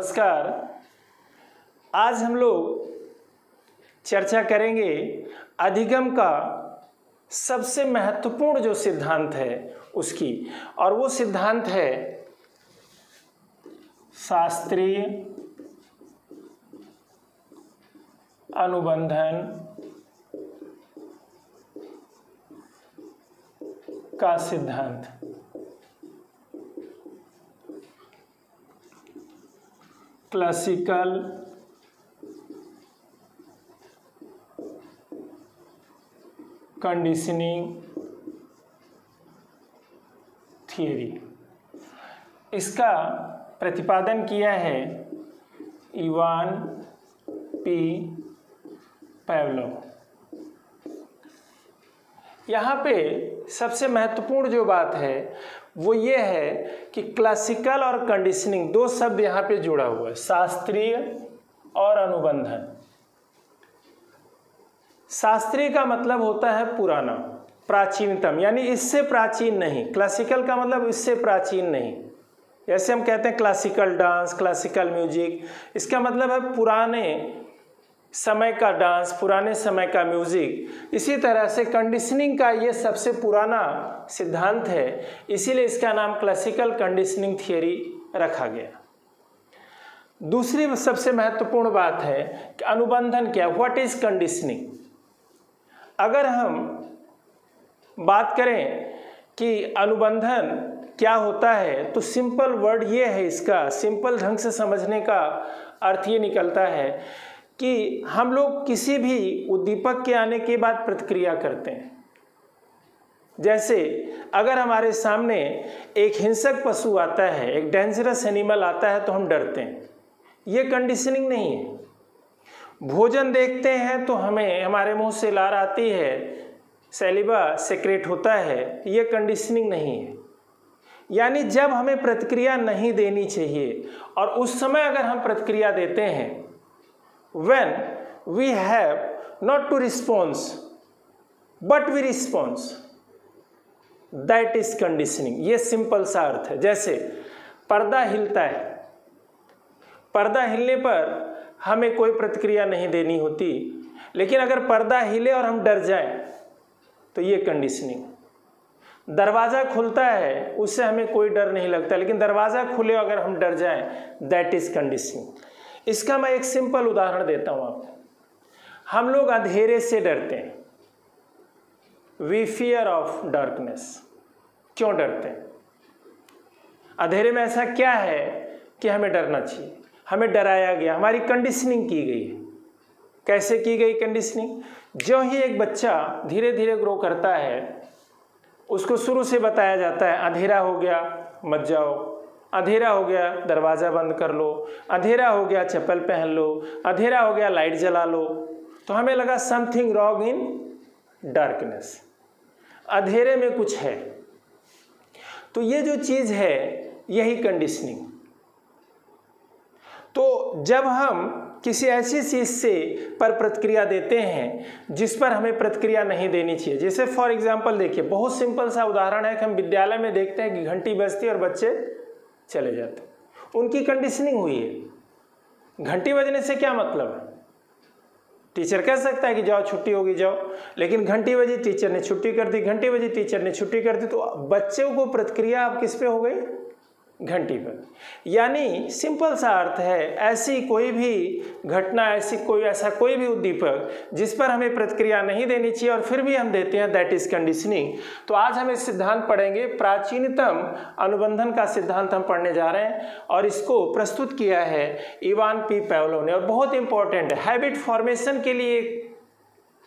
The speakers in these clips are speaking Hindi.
नमस्कार। आज हम लोग चर्चा करेंगे अधिगम का सबसे महत्वपूर्ण जो सिद्धांत है उसकी, और वो सिद्धांत है शास्त्रीय अनुबंधन का सिद्धांत। Classical conditioning theory. इसका प्रतिपादन किया है इवान पी पावलोव। यहाँ पे सबसे महत्वपूर्ण जो बात है वो ये है कि क्लासिकल और कंडीशनिंग दो शब्द यहाँ पे जुड़ा हुआ है, शास्त्रीय और अनुबंधन। शास्त्रीय का मतलब होता है पुराना, प्राचीनतम, यानी इससे प्राचीन नहीं। क्लासिकल का मतलब इससे प्राचीन नहीं। जैसे हम कहते हैं क्लासिकल डांस, क्लासिकल म्यूजिक, इसका मतलब है पुराने समय का डांस, पुराने समय का म्यूजिक। इसी तरह से कंडीशनिंग का ये सबसे पुराना सिद्धांत है, इसीलिए इसका नाम क्लासिकल कंडीशनिंग थियरी रखा गया। दूसरी सबसे महत्वपूर्ण बात है कि अनुबंधन क्या, व्हाट इज कंडीशनिंग। अगर हम बात करें कि अनुबंधन क्या होता है तो सिंपल वर्ड ये है, इसका सिंपल ढंग से समझने का अर्थ ये निकलता है कि हम लोग किसी भी उद्दीपक के आने के बाद प्रतिक्रिया करते हैं। जैसे अगर हमारे सामने एक हिंसक पशु आता है, एक डेंजरस एनिमल आता है तो हम डरते हैं, ये कंडीशनिंग नहीं है। भोजन देखते हैं तो हमें हमारे मुंह से लार आती है, सैलिवा सेक्रेट होता है, ये कंडीशनिंग नहीं है। यानी जब हमें प्रतिक्रिया नहीं देनी चाहिए और उस समय अगर हम प्रतिक्रिया देते हैं, when we have not to response but we response, that is conditioning। ये सिंपल सा अर्थ है। जैसे पर्दा हिलता है, पर्दा हिलने पर हमें कोई प्रतिक्रिया नहीं देनी होती, लेकिन अगर पर्दा हिले और हम डर जाएं तो ये कंडीशनिंग। दरवाज़ा खुलता है, उससे हमें कोई डर नहीं लगता, लेकिन दरवाज़ा खुले अगर हम डर जाएं, दैट इज कंडीशनिंग। इसका मैं एक सिंपल उदाहरण देता हूं आपको। हम लोग अंधेरे से डरते हैं, वी फियर ऑफ डार्कनेस। क्यों डरते हैं? अंधेरे में ऐसा क्या है कि हमें डरना चाहिए? हमें डराया गया, हमारी कंडीशनिंग की गई है। कैसे की गई कंडीशनिंग? जो ही एक बच्चा धीरे धीरे ग्रो करता है, उसको शुरू से बताया जाता है अंधेरा हो गया मत जाओ, अंधेरा हो गया दरवाज़ा बंद कर लो, अंधेरा हो गया चप्पल पहन लो, अंधेरा हो गया लाइट जला लो। तो हमें लगा समथिंग रॉन्ग इन डार्कनेस, अंधेरे में कुछ है। तो ये जो चीज़ है यही कंडीशनिंग। तो जब हम किसी ऐसी चीज़ से पर प्रतिक्रिया देते हैं जिस पर हमें प्रतिक्रिया नहीं देनी चाहिए, जैसे फॉर एग्जांपल देखिए, बहुत सिंपल सा उदाहरण है कि हम विद्यालय में देखते हैं कि घंटी बजती है और बच्चे चले जाते, उनकी कंडीशनिंग हुई है। घंटी बजने से क्या मतलब है? टीचर कह सकता है कि जाओ छुट्टी होगी जाओ, लेकिन घंटी बजी टीचर ने छुट्टी कर दी, घंटी बजी टीचर ने छुट्टी कर दी, तो बच्चों को प्रतिक्रिया अब किस पे हो गई? घंटी पर। यानी सिंपल सा अर्थ है, ऐसी कोई भी घटना, ऐसा कोई भी उद्दीपक जिस पर हमें प्रतिक्रिया नहीं देनी चाहिए और फिर भी हम देते हैं, दैट इज कंडीशनिंग। तो आज हम इस सिद्धांत पढ़ेंगे, प्राचीनतम अनुबंधन का सिद्धांत हम पढ़ने जा रहे हैं, और इसको प्रस्तुत किया है इवान पी पावलोव ने, और बहुत इंपॉर्टेंट है, हैबिट फॉर्मेशन के लिए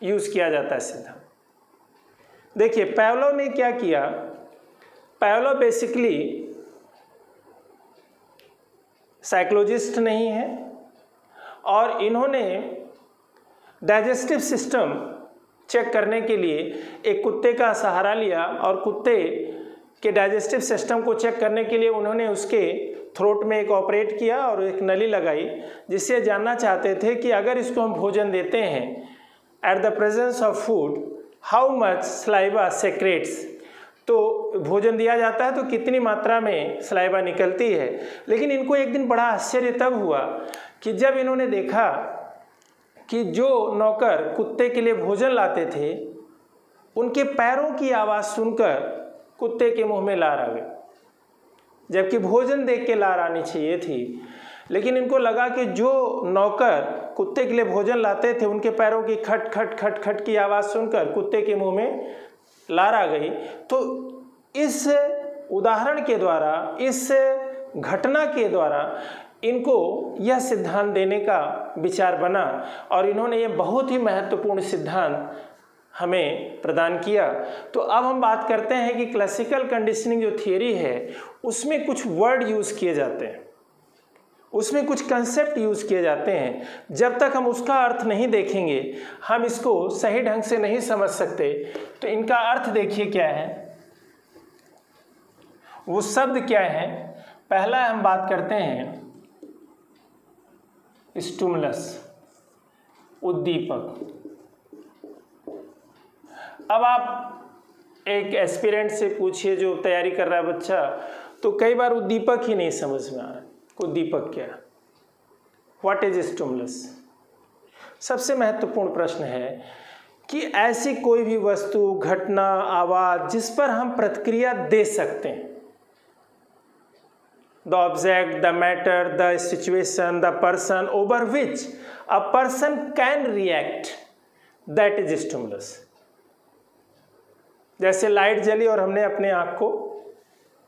यूज किया जाता है सिद्धांत। देखिए पावलोव ने क्या किया। पावलोव बेसिकली साइकोलॉजिस्ट नहीं है, और इन्होंने डाइजेस्टिव सिस्टम चेक करने के लिए एक कुत्ते का सहारा लिया, और कुत्ते के डाइजेस्टिव सिस्टम को चेक करने के लिए उन्होंने उसके थ्रोट में एक ऑपरेट किया और एक नली लगाई, जिससे जानना चाहते थे कि अगर इसको हम भोजन देते हैं at the presence of food, how much saliva secrets, तो भोजन दिया जाता है तो कितनी मात्रा में सलाइवा निकलती है। लेकिन इनको एक दिन बड़ा आश्चर्य तब हुआ कि जब इन्होंने देखा कि जो नौकर कुत्ते के लिए भोजन लाते थे उनके पैरों की आवाज़ सुनकर कुत्ते के मुंह में लार आ गई, जबकि भोजन देख के लार आनी चाहिए थी। लेकिन इनको लगा कि जो नौकर कुत्ते के लिए भोजन लाते थे उनके पैरों की खट खट खट खट की आवाज़ सुनकर कुत्ते के मुंह में लार आ गई। तो इस उदाहरण के द्वारा, इस घटना के द्वारा इनको यह सिद्धांत देने का विचार बना और इन्होंने ये बहुत ही महत्वपूर्ण सिद्धांत हमें प्रदान किया। तो अब हम बात करते हैं कि क्लासिकल कंडीशनिंग जो थियरी है उसमें कुछ वर्ड यूज़ किए जाते हैं, उसमें कुछ कंसेप्ट यूज़ किए जाते हैं। जब तक हम उसका अर्थ नहीं देखेंगे हम इसको सही ढंग से नहीं समझ सकते। तो इनका अर्थ देखिए क्या है, वो शब्द क्या है। पहला हम बात करते हैं स्टिमुलस, उद्दीपक। अब आप एक एस्पिरेंट से पूछिए जो तैयारी कर रहा है बच्चा, तो कई बार उद्दीपक ही नहीं समझ में आ रहा है। उद्दीपक क्या, व्हाट इज स्टिमुलस। सबसे महत्वपूर्ण प्रश्न है कि ऐसी कोई भी वस्तु, घटना, आवाज जिस पर हम प्रतिक्रिया दे सकते हैं। The object, the matter, the situation, the person over which a person can react, that is stimulus. जैसे लाइट जली और हमने अपने आँख को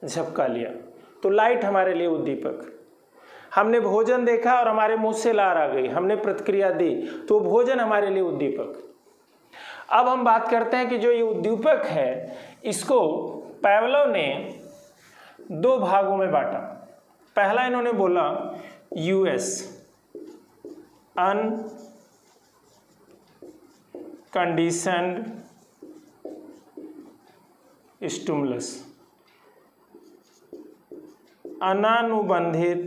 झपका लिया तो लाइट हमारे लिए उद्दीपक। हमने भोजन देखा और हमारे मुंह से लार आ गई, हमने प्रतिक्रिया दी तो भोजन हमारे लिए उद्दीपक। अब हम बात करते हैं कि जो ये उद्दीपक है इसको पावलोव ने दो भागों में बांटा। पहला इन्होंने बोला यूएस, अनकंडीशन्ड स्टिमुलस, अनानुबंधित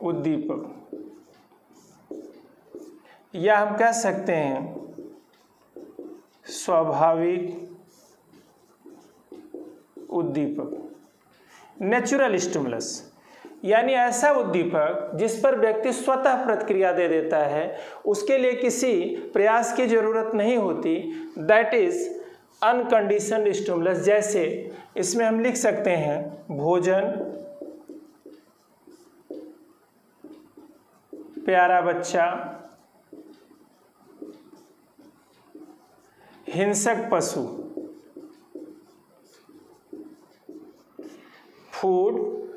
उद्दीपक, या हम कह सकते हैं स्वाभाविक उद्दीपक, नेचुरल स्टिमुलस। यानी ऐसा उद्दीपक जिस पर व्यक्ति स्वतः प्रतिक्रिया दे देता है, उसके लिए किसी प्रयास की जरूरत नहीं होती, दैट इज अनकंडीशन्ड स्टिमुलस। जैसे इसमें हम लिख सकते हैं भोजन, प्यारा बच्चा, हिंसक पशु, food,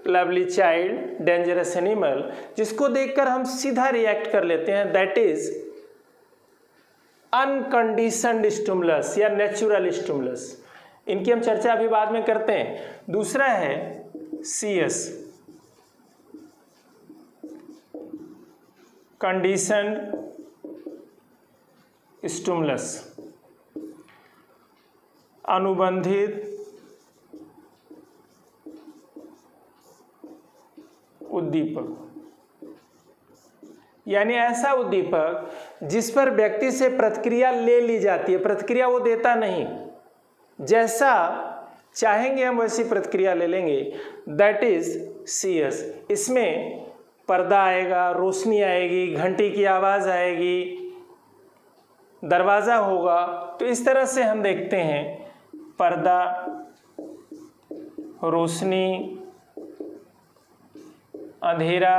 lovely child, dangerous animal, जिसको देखकर हम सीधा रिएक्ट कर लेते हैं, दैट इज अनकंडीशन्ड स्टिमुलस या नेचुरल स्टिमुलस। इनकी हम चर्चा अभी बाद में करते हैं। दूसरा है CS, कंडीशन्ड स्टिमुलस, अनुबंधित उद्दीपक। यानी ऐसा उद्दीपक जिस पर व्यक्ति से प्रतिक्रिया ले ली जाती है, प्रतिक्रिया वो देता नहीं, जैसा चाहेंगे हम वैसी प्रतिक्रिया ले लेंगे, दैट इज CS। इसमें पर्दा आएगा, रोशनी आएगी, घंटी की आवाज़ आएगी, दरवाज़ा होगा। तो इस तरह से हम देखते हैं पर्दा, रोशनी, अंधेरा,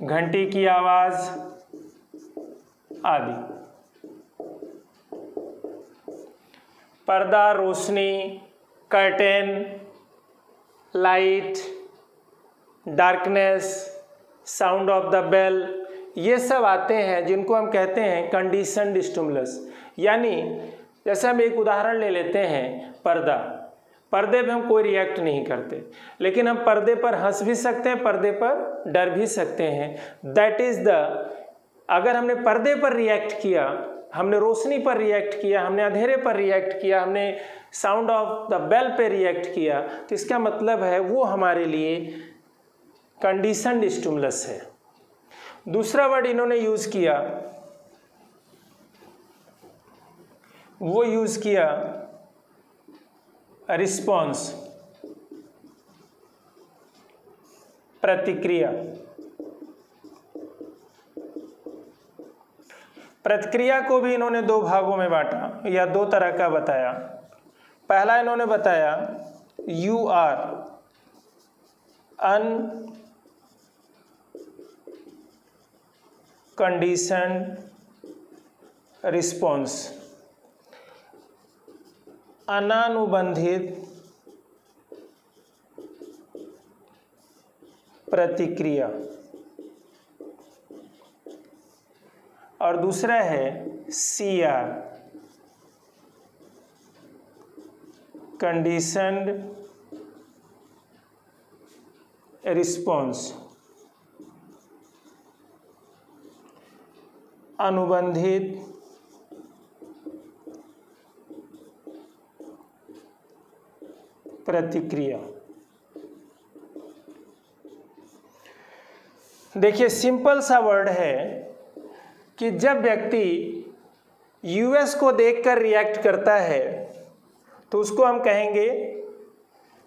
घंटी की आवाज़ आदि। पर्दा, रोशनी, curtain, light, darkness, sound of the bell, ये सब आते हैं जिनको हम कहते हैं कंडीशन्ड स्टिमुलस। यानी जैसे हम एक उदाहरण ले लेते हैं पर्दा। पर्दे पे हम कोई रिएक्ट नहीं करते, लेकिन हम पर्दे पर हंस भी सकते हैं, पर्दे पर डर भी सकते हैं। दैट इज द, अगर हमने पर्दे पर रिएक्ट किया, हमने रोशनी पर रिएक्ट किया, हमने अंधेरे पर रिएक्ट किया, हमने साउंड ऑफ द बेल पे रिएक्ट किया, तो इसका मतलब है वो हमारे लिए कंडीशन्ड स्टिमुलस है। दूसरा वर्ड इन्होंने यूज किया, वो यूज किया रिस्पॉन्स, प्रतिक्रिया। प्रतिक्रिया को भी इन्होंने दो भागों में बांटा या दो तरह का बताया। पहला इन्होंने बताया यू आर अनकंडीशन्ड रिस्पॉन्स, अनानुबंधित प्रतिक्रिया। और दूसरा है CR, कंडीशन्ड रिस्पॉन्स, अनुबंधित प्रतिक्रिया। देखिए सिंपल सा वर्ड है कि जब व्यक्ति यूएस को देखकर रिएक्ट करता है तो उसको हम कहेंगे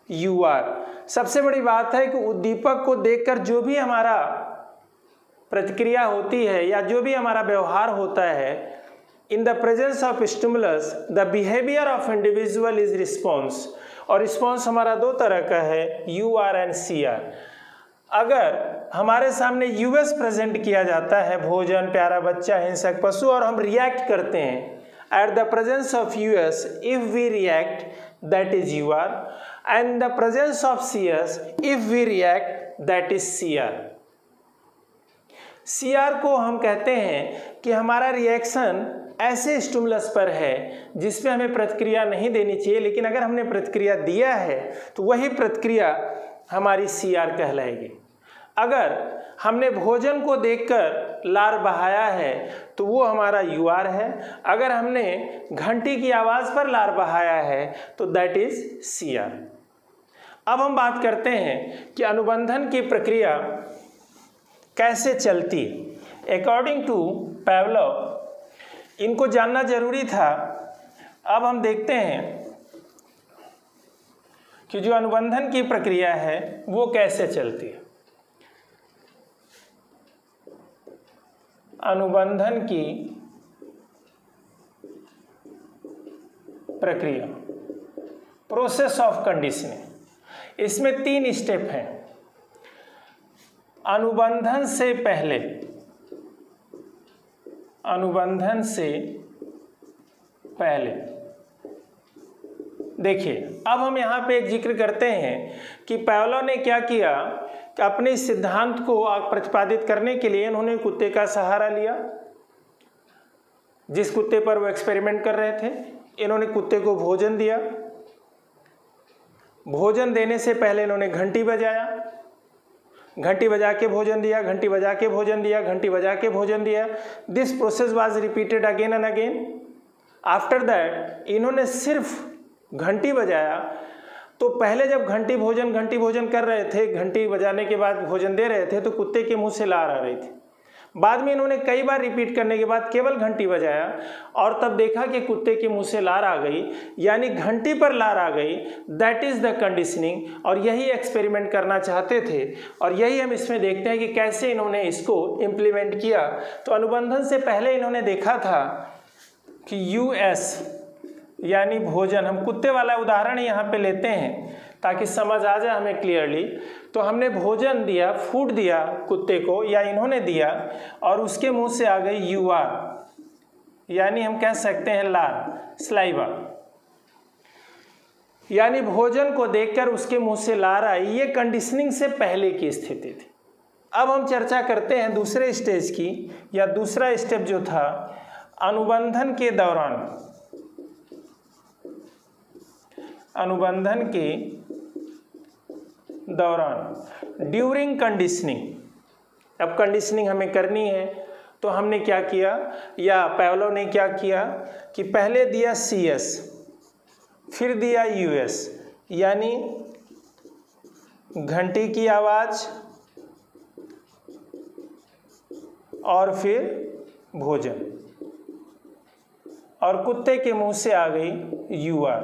यूआर। सबसे बड़ी बात है कि उद्दीपक को देखकर जो भी हमारा प्रतिक्रिया होती है या जो भी हमारा व्यवहार होता है, in the presence of stimulus the behaviour of individual is response. और रिस्पॉन्स हमारा दो तरह का है, यूआर एंड सीआर। अगर हमारे सामने यूएस प्रेजेंट किया जाता है, भोजन, प्यारा बच्चा, हिंसक पशु, और हम रिएक्ट करते हैं at the presence of US, if we react that is UR, and the presence of CS if we react that is CR. CR को हम कहते हैं कि हमारा रिएक्शन ऐसे स्टिमुलस पर है जिसमें हमें प्रतिक्रिया नहीं देनी चाहिए, लेकिन अगर हमने प्रतिक्रिया दिया है तो वही प्रतिक्रिया हमारी सीआर कहलाएगी। अगर हमने भोजन को देखकर लार बहाया है तो वो हमारा यूआर है। अगर हमने घंटी की आवाज़ पर लार बहाया है तो दैट इज सीआर। अब हम बात करते हैं कि अनुबंधन की प्रक्रिया कैसे चलती है। अकॉर्डिंग टू पावलोव, इनको जानना जरूरी था। अब हम देखते हैं कि जो अनुबंधन की प्रक्रिया है वो कैसे चलती है। अनुबंधन की प्रक्रिया, प्रोसेस ऑफ कंडीशनिंग, इसमें 3 स्टेप हैं। अनुबंधन से पहले, अनुबंधन से पहले देखिए, अब हम यहाँ पे एक जिक्र करते हैं कि पावलोव ने क्या किया कि अपने सिद्धांत को प्रतिपादित करने के लिए इन्होंने कुत्ते का सहारा लिया। जिस कुत्ते पर वो एक्सपेरिमेंट कर रहे थे, इन्होंने कुत्ते को भोजन दिया। भोजन देने से पहले इन्होंने घंटी बजाया, घंटी बजा के भोजन दिया, घंटी बजा के भोजन दिया, घंटी बजा के भोजन दिया। This process was repeated again and again. After that इन्होंने सिर्फ घंटी बजाया। तो पहले जब घंटी भोजन कर रहे थे, घंटी बजाने के बाद भोजन दे रहे थे तो कुत्ते के मुंह से लार आ रही थी। बाद में इन्होंने कई बार रिपीट करने के बाद केवल घंटी बजाया और तब देखा कि कुत्ते के मुंह से लार आ गई, यानी घंटी पर लार आ गई। That is the conditioning. और यही एक्सपेरिमेंट करना चाहते थे और यही हम इसमें देखते हैं कि कैसे इन्होंने इसको इम्प्लीमेंट किया। तो अनुबंधन से पहले इन्होंने देखा था कि यूएस यानी भोजन, हम कुत्ते वाला उदाहरण यहाँ पे लेते हैं ताकि समझ आ जाए हमें क्लियरली। तो हमने भोजन दिया, फूड दिया कुत्ते को, या इन्होंने दिया, और उसके मुंह से आ गई यूआर, यानी हम कह सकते हैं लार, स्लाइवा। यानी भोजन को देखकर उसके मुंह से लार आई। ये कंडीशनिंग से पहले की स्थिति थी। अब हम चर्चा करते हैं दूसरे स्टेज की, या दूसरा स्टेप जो था अनुबंधन के दौरान। अनुबंधन के दौरान, ड्यूरिंग कंडीशनिंग। अब कंडीशनिंग हमें करनी है तो हमने क्या किया, या पावलोव ने क्या किया कि पहले दिया CS, फिर दिया US, यानी घंटी की आवाज, और फिर भोजन, और कुत्ते के मुंह से आ गई UR,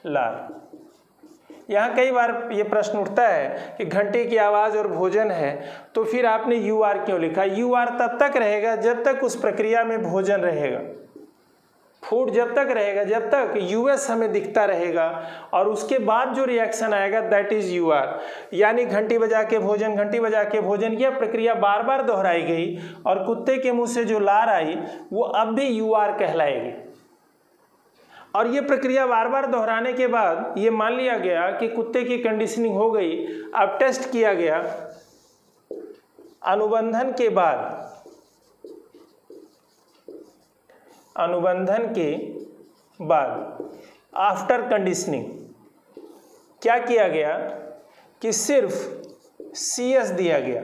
लार। यहाँ कई बार ये प्रश्न उठता है कि घंटे की आवाज़ और भोजन है, तो फिर आपने UR क्यों लिखा? UR तब तक रहेगा जब तक उस प्रक्रिया में भोजन रहेगा, फूड जब तक रहेगा, जब तक US हमें दिखता रहेगा, और उसके बाद जो रिएक्शन आएगा दैट इज UR। यानी घंटी बजा के भोजन, घंटी बजा के भोजन, यह प्रक्रिया बार बार दोहराई गई और कुत्ते के मुंह से जो लार आई वो अब भी UR कहलाएगी। और ये प्रक्रिया बार बार दोहराने के बाद ये मान लिया गया कि कुत्ते की कंडीशनिंग हो गई। अब टेस्ट किया गया अनुबंधन के बाद, अनुबंधन के बाद आफ्टर कंडीशनिंग क्या किया गया कि सिर्फ CS दिया गया,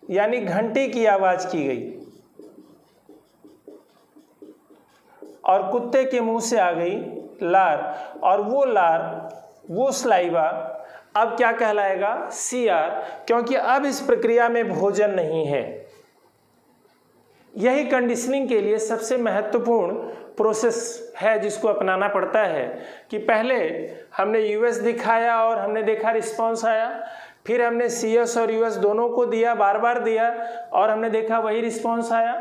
यानी घंटे की आवाज की गई, और कुत्ते के मुंह से आ गई लार, और वो लार, वो स्लाइवा अब क्या कहलाएगा? CR, क्योंकि अब इस प्रक्रिया में भोजन नहीं है। यही कंडीशनिंग के लिए सबसे महत्वपूर्ण प्रोसेस है जिसको अपनाना पड़ता है कि पहले हमने US दिखाया और हमने देखा रिस्पांस आया, फिर हमने CS और US दोनों को दिया, बार बार दिया, और हमने देखा वही रिस्पांस आया।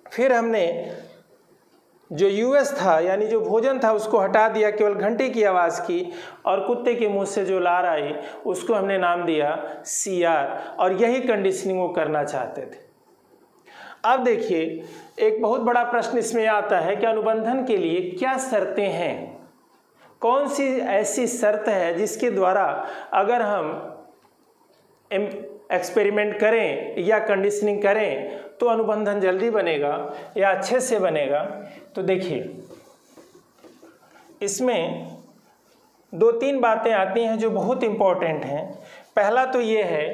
फिर हमने जो US था यानी जो भोजन था उसको हटा दिया, केवल घंटे की आवाज़ की, और कुत्ते के मुंह से जो लार आई उसको हमने नाम दिया CR, और यही कंडीशनिंग वो करना चाहते थे। अब देखिए एक बहुत बड़ा प्रश्न इसमें आता है कि अनुबंधन के लिए क्या शर्तें हैं, कौन सी ऐसी शर्त है जिसके द्वारा अगर हम एक्सपेरिमेंट करें या कंडीशनिंग करें तो अनुबंधन जल्दी बनेगा या अच्छे से बनेगा। तो देखिए इसमें 2-3 बातें आती हैं जो बहुत इम्पोर्टेंट हैं। पहला तो ये है,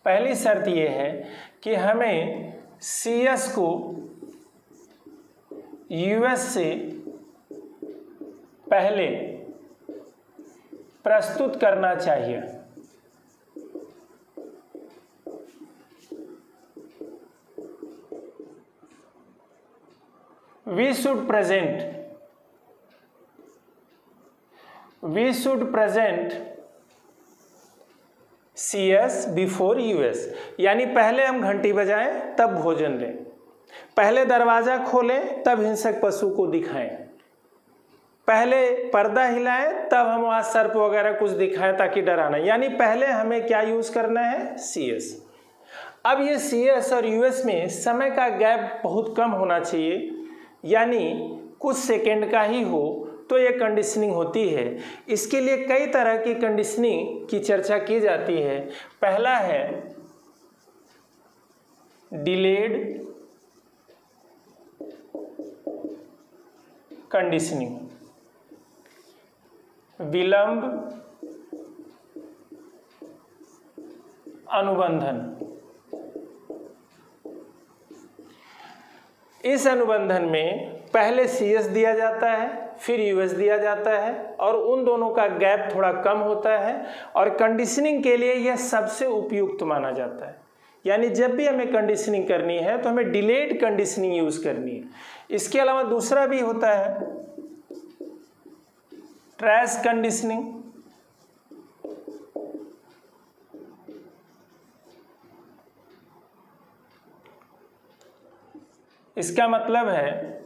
पहली शर्त ये है कि हमें CS को US से पहले प्रस्तुत करना चाहिए। We should present CS before US, यानी पहले हम घंटी बजाएं तब भोजन लें, पहले दरवाजा खोलें तब हिंसक पशु को दिखाएं, पहले पर्दा हिलाएं तब हम वहाँ सर्प वगैरह कुछ दिखाएं ताकि डराना। यानी पहले हमें क्या यूज़ करना है? CS। अब ये CS और US में समय का गैप बहुत कम होना चाहिए, यानी कुछ सेकेंड का ही हो तो ये कंडीशनिंग होती है। इसके लिए कई तरह की कंडीशनिंग की चर्चा की जाती है। पहला है डिलेड कंडीशनिंग, विलंब अनुबंधन। इस अनुबंधन में पहले CS दिया जाता है, फिर US दिया जाता है, और उन दोनों का गैप थोड़ा कम होता है, और कंडीशनिंग के लिए यह सबसे उपयुक्त माना जाता है। यानी जब भी हमें कंडीशनिंग करनी है तो हमें डिलेड कंडीशनिंग यूज़ करनी है। इसके अलावा दूसरा भी होता है ट्रैश कंडीशनिंग। इसका मतलब है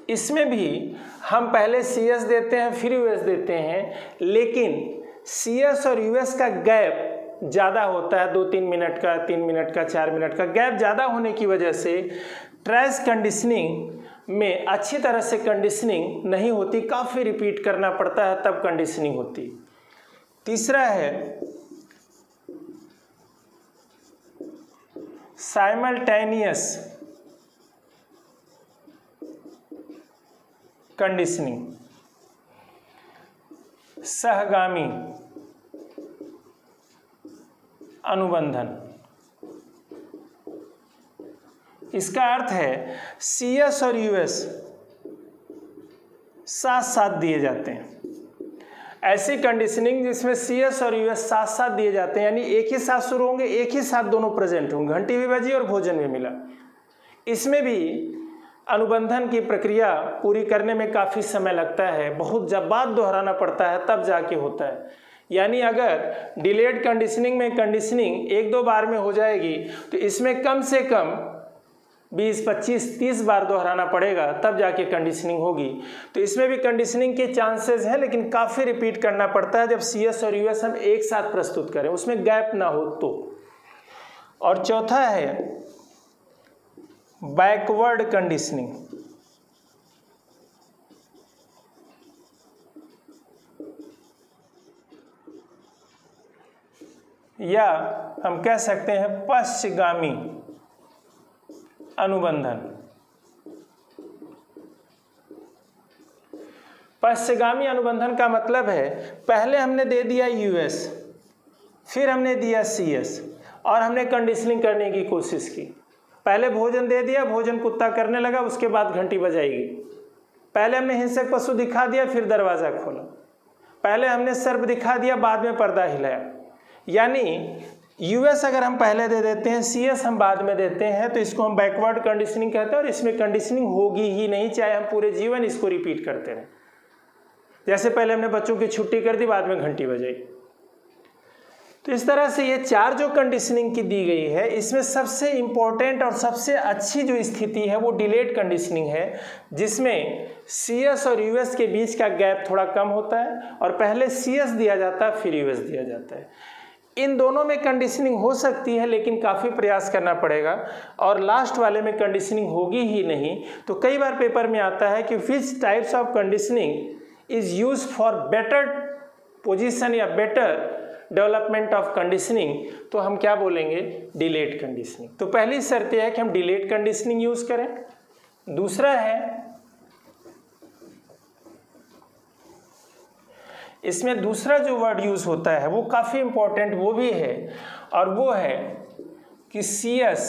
इसमें भी हम पहले CS देते हैं फिर US देते हैं, लेकिन CS और US का गैप ज़्यादा होता है, 2-3 मिनट का, 3 मिनट का, 4 मिनट का गैप ज़्यादा होने की वजह से ट्रैश कंडीशनिंग में अच्छी तरह से कंडीशनिंग नहीं होती, काफ़ी रिपीट करना पड़ता है तब कंडीशनिंग होती। तीसरा है साइमल्टेनियस कंडीशनिंग, सहगामी अनुबंधन। इसका अर्थ है CS और US साथ साथ दिए जाते हैं। ऐसी कंडीशनिंग जिसमें CS और US साथ साथ दिए जाते हैं, यानी एक ही साथ शुरू होंगे, एक ही साथ दोनों प्रेजेंट होंगे, घंटी भी बजी और भोजन भी मिला। इसमें भी अनुबंधन की प्रक्रिया पूरी करने में काफ़ी समय लगता है, बहुत जब बात दोहराना पड़ता है तब जाके होता है। यानी अगर डिलेड कंडीशनिंग में कंडीशनिंग 1-2 बार में हो जाएगी तो इसमें कम से कम 20, 25, 30 बार दोहराना पड़ेगा तब जाके कंडीशनिंग होगी। तो इसमें भी कंडीशनिंग के चांसेस हैं, लेकिन काफ़ी रिपीट करना पड़ता है जब CS और US हम एक साथ प्रस्तुत करें, उसमें गैप ना हो तो। और चौथा है बैकवर्ड कंडीशनिंग, या हम कह सकते हैं पश्चगामी अनुबंधन। पश्चगामी अनुबंधन का मतलब है पहले हमने दे दिया US, फिर हमने दिया CS और हमने कंडीशनिंग करने की कोशिश की। पहले भोजन दे दिया, भोजन कुत्ता करने लगा, उसके बाद घंटी बजाएगी। पहले हमने हिंसक पशु दिखा दिया, फिर दरवाज़ा खोला। पहले हमने सर्प दिखा दिया, बाद में पर्दा हिलाया। यानी US अगर हम पहले दे देते हैं, CS हम बाद में देते हैं, तो इसको हम बैकवर्ड कंडीशनिंग कहते हैं और इसमें कंडीशनिंग होगी ही नहीं, चाहे हम पूरे जीवन इसको रिपीट करते रहें। जैसे पहले हमने बच्चों की छुट्टी कर दी, बाद में घंटी बजाई। तो इस तरह से ये 4 जो कंडीशनिंग की दी गई है, इसमें सबसे इम्पोर्टेंट और सबसे अच्छी जो स्थिति है वो डिलेड कंडीशनिंग है, जिसमें CS और US के बीच का गैप थोड़ा कम होता है और पहले CS दिया जाता है फिर US दिया जाता है। इन दोनों में कंडीशनिंग हो सकती है, लेकिन काफ़ी प्रयास करना पड़ेगा, और लास्ट वाले में कंडीशनिंग होगी ही नहीं। तो कई बार पेपर में आता है कि which types of conditioning is use for better position या बेटर डेवलपमेंट ऑफ कंडीशनिंग, तो हम क्या बोलेंगे, डिलेड कंडीशनिंग। तो पहली शर्त यह है कि हम डिलेड कंडीशनिंग यूज करें। दूसरा है, इसमें दूसरा जो वर्ड यूज होता है वो काफी इंपॉर्टेंट वो भी है, और वो है कि CS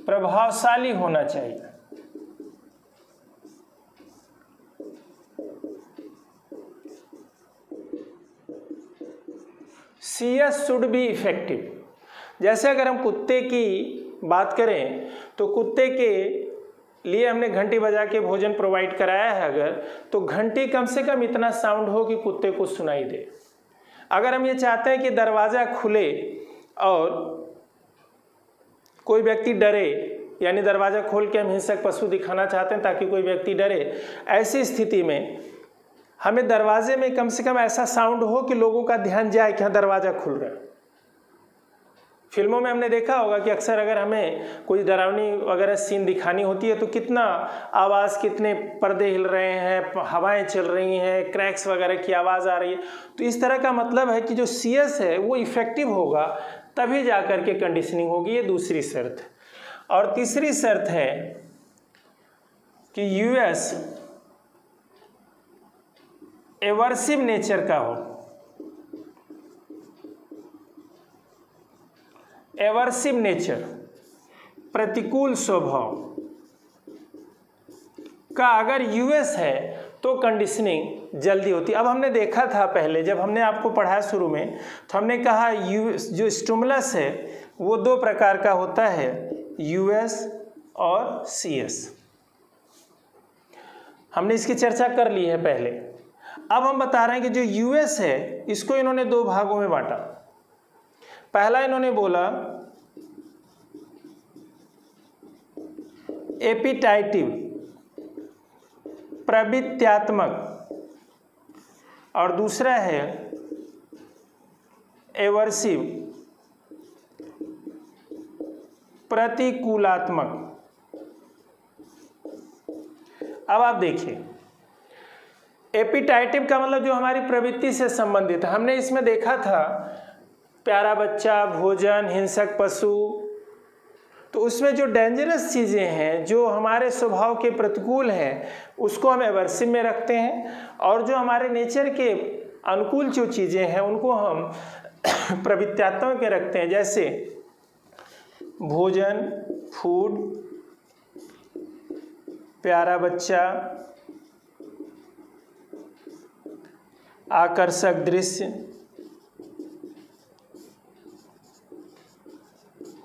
प्रभावशाली होना चाहिए। CS should be effective. जैसे अगर हम कुत्ते की बात करें तो कुत्ते के लिए हमने घंटी बजा के भोजन प्रोवाइड कराया है अगर, तो घंटी कम से कम इतना साउंड हो कि कुत्ते को सुनाई दे। अगर हम ये चाहते हैं कि दरवाज़ा खुले और कोई व्यक्ति डरे, यानी दरवाज़ा खोल के हम हिंसक पशु दिखाना चाहते हैं ताकि कोई व्यक्ति डरे, ऐसी स्थिति में हमें दरवाजे में कम से कम ऐसा साउंड हो कि लोगों का ध्यान जाए कि हाँ दरवाज़ा खुल रहा है। फिल्मों में हमने देखा होगा कि अक्सर अगर हमें कोई डरावनी वगैरह सीन दिखानी होती है तो कितना आवाज़, कितने पर्दे हिल रहे हैं, हवाएं चल रही हैं, क्रैक्स वगैरह की आवाज़ आ रही है। तो इस तरह का मतलब है कि जो CS है वो इफ़ेक्टिव होगा, तभी जा कर के कंडीशनिंग होगी। ये दूसरी शर्त है। और तीसरी शर्त है कि US एवर्सिव नेचर का हो। एवर्सिव नेचर, प्रतिकूल स्वभाव का अगर US है तो कंडीशनिंग जल्दी होती। अब हमने देखा था पहले जब हमने आपको पढ़ाया शुरू में, तो हमने कहा जो स्टिमुलस है वो 2 प्रकार का होता है, US और CS। हमने इसकी चर्चा कर ली है पहले। अब हम बता रहे हैं कि जो US है इसको इन्होंने 2 भागों में बांटा। पहला इन्होंने बोला एपिटाइटिव, प्रवृत्त्यात्मक, और दूसरा है एवर्सिव, प्रतिकूलात्मक। अब आप देखिए, एपिटाइटिव का मतलब जो हमारी प्रवृत्ति से संबंधित है। हमने इसमें देखा था प्यारा बच्चा, भोजन, हिंसक पशु, तो उसमें जो डेंजरस चीज़ें हैं, जो हमारे स्वभाव के प्रतिकूल हैं, उसको हम एवर्सिव में रखते हैं, और जो हमारे नेचर के अनुकूल जो चीज़ें हैं उनको हम प्रवृत्त्यात्मक में रखते हैं। जैसे भोजन, फूड, प्यारा बच्चा, आकर्षक दृश्य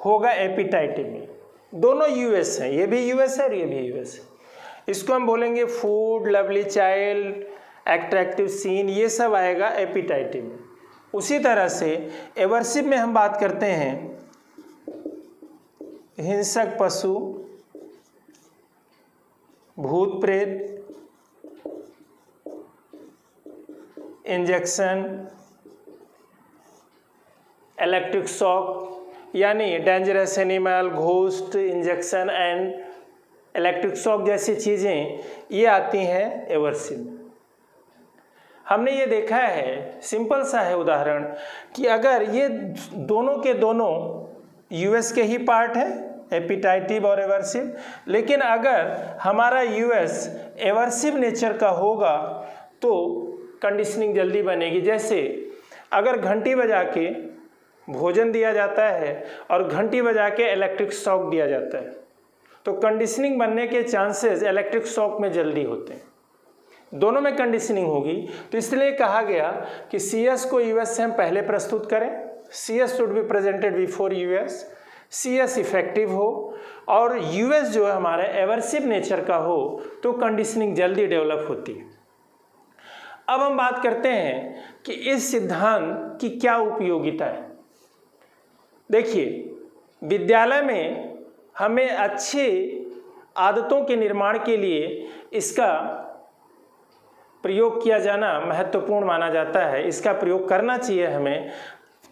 होगा एपिटाइटिव में। दोनों यूएस हैं, ये भी यूएस है और ये भी यूएस है। इसको हम बोलेंगे food, lovely child, attractive scene, ये सब आएगा एपिटाइटिव में। उसी तरह से एवर्सिव में हम बात करते हैं हिंसक पशु, भूत प्रेत, इंजेक्शन, इलेक्ट्रिक शॉक यानी dangerous animal, ghost, injection and electric shock जैसी चीज़ें ये आती हैं एवर्सिव में। हमने ये देखा है, सिंपल सा है उदाहरण, कि अगर ये दोनों के दोनों यूएस के ही पार्ट है, एपिटाइटिव और एवर्सिव, लेकिन अगर हमारा यूएस एवर्सिव नेचर का होगा तो कंडीशनिंग जल्दी बनेगी। जैसे अगर घंटी बजा के भोजन दिया जाता है और घंटी बजा के इलेक्ट्रिक शॉक दिया जाता है, तो कंडीशनिंग बनने के चांसेस इलेक्ट्रिक शॉक में जल्दी होते हैं। दोनों में कंडीशनिंग होगी, तो इसलिए कहा गया कि CS को US से हम पहले प्रस्तुत करें। CS should be presented before US, CS effective हो और US जो है हमारा एवर्सिव नेचर का हो, तो कंडीशनिंग जल्दी डेवलप होती है। अब हम बात करते हैं कि इस सिद्धांत की क्या उपयोगिता है। देखिए, विद्यालय में हमें अच्छी आदतों के निर्माण के लिए इसका प्रयोग किया जाना महत्वपूर्ण माना जाता है, इसका प्रयोग करना चाहिए हमें।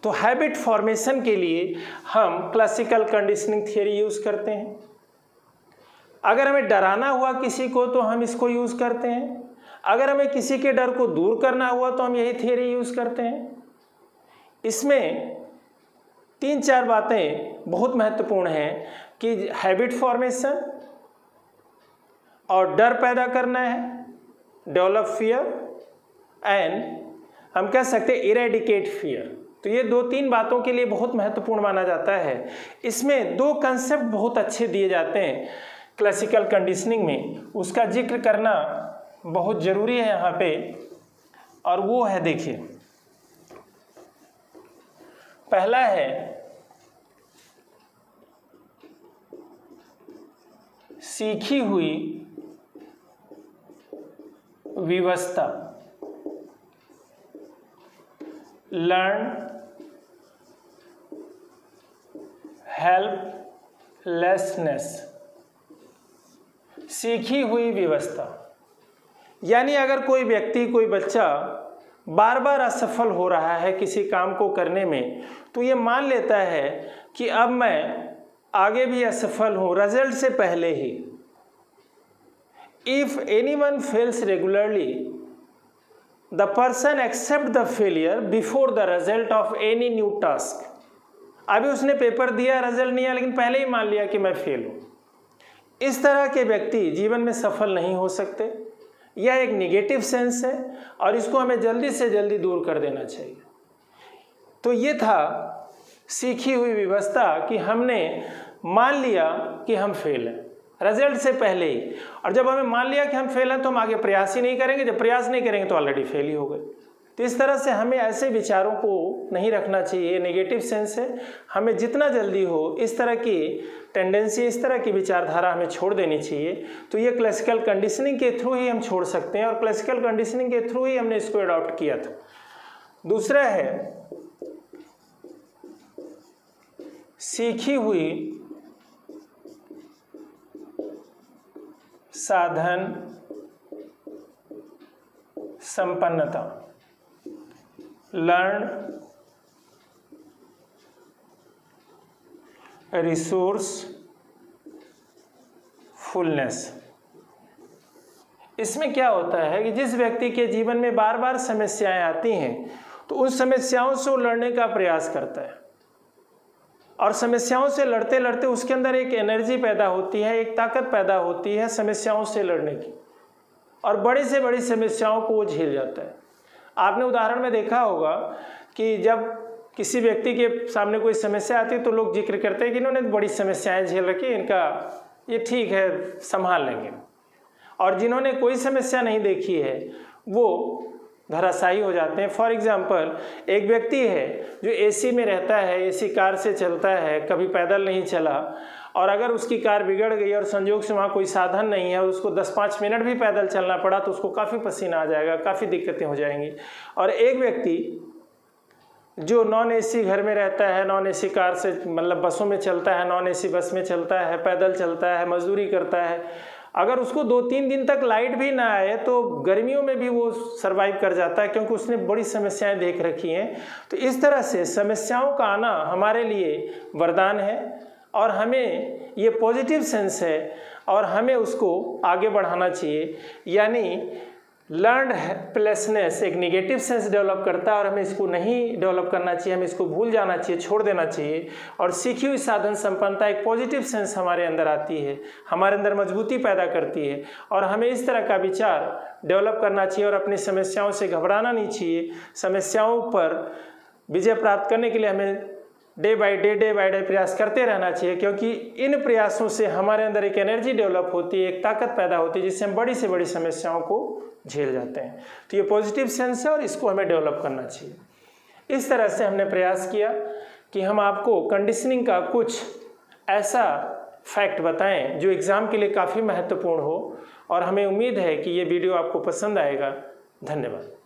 तो हैबिट फॉर्मेशन के लिए हम क्लासिकल कंडीशनिंग थियरी यूज़ करते हैं। अगर हमें डराना हुआ किसी को तो हम इसको यूज़ करते हैं। अगर हमें किसी के डर को दूर करना हुआ तो हम यही थियरी यूज़ करते हैं। इसमें 3-4 बातें बहुत महत्वपूर्ण हैं कि हैबिट फॉर्मेशन और डर पैदा करना है, डेवलप फियर एंड हम कह सकते हैं इरेडिकेट फियर। तो ये 2-3 बातों के लिए बहुत महत्वपूर्ण माना जाता है। इसमें 2 कंसेप्ट बहुत अच्छे दिए जाते हैं क्लासिकल कंडीशनिंग में, उसका जिक्र करना बहुत ज़रूरी है यहाँ पे, और वो है, देखिए, पहला है सीखी हुई विवस्था, लर्न हेल्पलेसनेस। सीखी हुई व्यवस्था यानी अगर कोई व्यक्ति, कोई बच्चा बार बार असफल हो रहा है किसी काम को करने में, तो ये मान लेता है कि अब मैं आगे भी असफल हूँ रिजल्ट से पहले ही। If anyone fails regularly, the person accept the failure before the result of any new task. अभी उसने पेपर दिया, रिजल्ट नहीं आया, लेकिन पहले ही मान लिया कि मैं फेल हूँ। इस तरह के व्यक्ति जीवन में सफल नहीं हो सकते। यह एक निगेटिव सेंस है और इसको हमें जल्दी से जल्दी दूर कर देना चाहिए। तो ये था सीखी हुई व्यवस्था कि हमने मान लिया कि हम फेल हैं रिजल्ट से पहले ही, और जब हमें मान लिया कि हम फेल हैं तो हम आगे प्रयास ही नहीं करेंगे। जब प्रयास नहीं करेंगे तो ऑलरेडी फेल ही हो गए। तो इस तरह से हमें ऐसे विचारों को नहीं रखना चाहिए, नेगेटिव सेंस है। हमें जितना जल्दी हो इस तरह की टेंडेंसी, इस तरह की विचारधारा हमें छोड़ देनी चाहिए। तो ये क्लासिकल कंडीशनिंग के थ्रू ही हम छोड़ सकते हैं और क्लासिकल कंडीशनिंग के थ्रू ही हमने इसको अडॉप्ट किया था। दूसरा है सीखी हुई साधन संपन्नता, लर्न रिसोर्स फुलनेस। इसमें क्या होता है कि जिस व्यक्ति के जीवन में बार बार समस्याएं आती हैं तो उन समस्याओं से वो लड़ने का प्रयास करता है और समस्याओं से लड़ते लड़ते उसके अंदर एक एनर्जी पैदा होती है, एक ताकत पैदा होती है समस्याओं से लड़ने की, और बड़ी से बड़ी समस्याओं को वो झेल जाता है। आपने उदाहरण में देखा होगा कि जब किसी व्यक्ति के सामने कोई समस्या आती है तो लोग जिक्र करते हैं कि इन्होंने बड़ी समस्याएं झेल रखी, इनका ये ठीक है, संभाल लेंगे। और जिन्होंने कोई समस्या नहीं देखी है वो धराशायी हो जाते हैं। फॉर एग्जांपल, एक व्यक्ति है जो एसी में रहता है, एसी कार से चलता है, कभी पैदल नहीं चला, और अगर उसकी कार बिगड़ गई और संयोग से वहाँ कोई साधन नहीं है, उसको 10-5 मिनट भी पैदल चलना पड़ा तो उसको काफ़ी पसीना आ जाएगा, काफ़ी दिक्कतें हो जाएंगी। और एक व्यक्ति जो नॉन एसी घर में रहता है, नॉन एसी कार से मतलब बसों में चलता है, नॉन एसी बस में चलता है, पैदल चलता है, मजदूरी करता है, अगर उसको 2-3 दिन तक लाइट भी ना आए तो गर्मियों में भी वो सरवाइव कर जाता है, क्योंकि उसने बड़ी समस्याएं देख रखी हैं। तो इस तरह से समस्याओं का आना हमारे लिए वरदान है और हमें ये पॉजिटिव सेंस है और हमें उसको आगे बढ़ाना चाहिए। यानी लर्नड हेल्पलेसनेस एक निगेटिव सेंस डेवलप करता है और हमें इसको नहीं डेवलप करना चाहिए, हमें इसको भूल जाना चाहिए, छोड़ देना चाहिए। और सीखी हुई साधन संपन्नता एक पॉजिटिव सेंस हमारे अंदर आती है, हमारे अंदर मजबूती पैदा करती है और हमें इस तरह का विचार डेवलप करना चाहिए और अपनी समस्याओं से घबराना नहीं चाहिए। समस्याओं पर विजय प्राप्त करने के लिए हमें डे बाय डे प्रयास करते रहना चाहिए, क्योंकि इन प्रयासों से हमारे अंदर एक एनर्जी डेवलप होती है, एक ताकत पैदा होती है, जिससे हम बड़ी से बड़ी समस्याओं को झेल जाते हैं। तो ये पॉजिटिव सेंस है और इसको हमें डेवलप करना चाहिए। इस तरह से हमने प्रयास किया कि हम आपको कंडीशनिंग का कुछ ऐसा फैक्ट बताएं जो एग्ज़ाम के लिए काफ़ी महत्वपूर्ण हो, और हमें उम्मीद है कि ये वीडियो आपको पसंद आएगा। धन्यवाद।